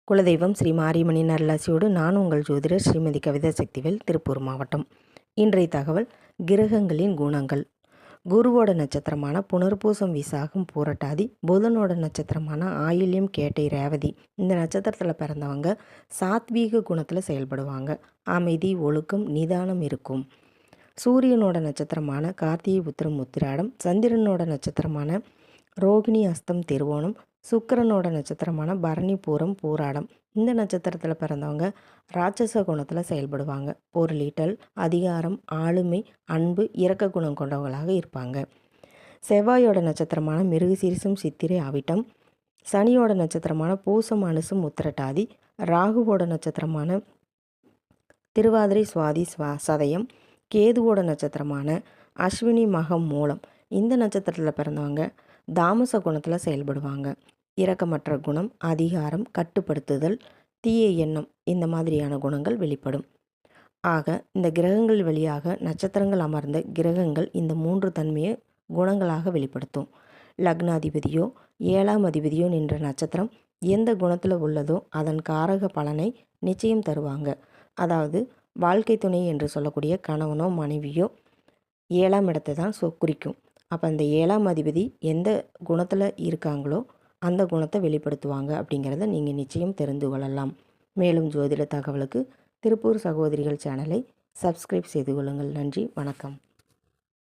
குலதெய்வம் ஸ்ரீ மாரியம்மனின் அருளாசியோடு நான் உங்கள் ஜோதிடர் ஸ்ரீமதி கவிதா சக்திவேல், திருப்பூர் மாவட்டம். இன்றைய தகவல் கிரகங்களின் குணங்கள். குருவோட நட்சத்திரமான புனர்பூசம், விசாகம், பூரட்டாதி, புதனோட நட்சத்திரமான ஆயில்யம், கேட்டை, ரேவதி இந்த நட்சத்திரத்தில் பிறந்தவங்க சாத்வீக குணத்தில் செயல்படுவாங்க. அமைதி, ஒழுக்கம், நிதானம் இருக்கும். சூரியனோட நட்சத்திரமான கார்த்திகை, உத்திரம், உத்திராடம், சந்திரனோட நட்சத்திரமான ரோகிணி, அஸ்தம், திருவோணம், சுக்கிரனோட நட்சத்திரமான பரணி, பூரம், பூராடம் இந்த நட்சத்திரத்தில் பிறந்தவங்க ராட்சச குணத்தில் செயல்படுவாங்க. பொருளீட்டல், அதிகாரம், ஆளுமை, அன்பு, இரக்க குணம் கொண்டவங்களாக இருப்பாங்க. செவ்வாயோட நட்சத்திரமான மிருகசீரிசம், சித்திரை, அவிட்டம், சனியோட நட்சத்திரமான பூசம், அனுசம், உத்திரட்டாதி, ராகுவோட நட்சத்திரமான திருவாதிரை, சுவாதி, சதயம், கேதுவோட நட்சத்திரமான அஸ்வினி, மகம், மூலம் இந்த நட்சத்திரத்தில் பிறந்தவங்க தாமச குணத்தில் செயல்படுவாங்க. இரக்கமற்ற குணம், அதிகாரம், கட்டுப்படுத்துதல், தீய எண்ணம் இந்த மாதிரியான குணங்கள் வெளிப்படும். ஆக இந்த கிரகங்கள் வழியாக நட்சத்திரங்கள் அமர்ந்த கிரகங்கள் இந்த 3 தன்மையை குணங்களாக வெளிப்படுத்தும். லக்னாதிபதியோ 7ஆம் அதிபதியோ நின்ற நட்சத்திரம் எந்த குணத்தில் உள்ளதோ அதன் காரக பலனை நிச்சயம் தருவாங்க. அதாவது வாழ்க்கை துணை என்று சொல்லக்கூடிய கணவனோ மனைவியோ 7ஆம் இடத்தை தான் குறிக்கும். அப்போ அந்த 7ஆம் அதிபதி எந்த குணத்தில் இருக்காங்களோ அந்த குணத்தை வெளிப்படுத்துவாங்க அப்படிங்கிறத நீங்கள் நிச்சயம் தெரிந்து கொள்ளலாம். மேலும் ஜோதிட தகவலுக்கு திருப்பூர் சகோதரிகள் சேனலை சப்ஸ்கிரைப் செய்து கொள்ளுங்கள். நன்றி, வணக்கம்.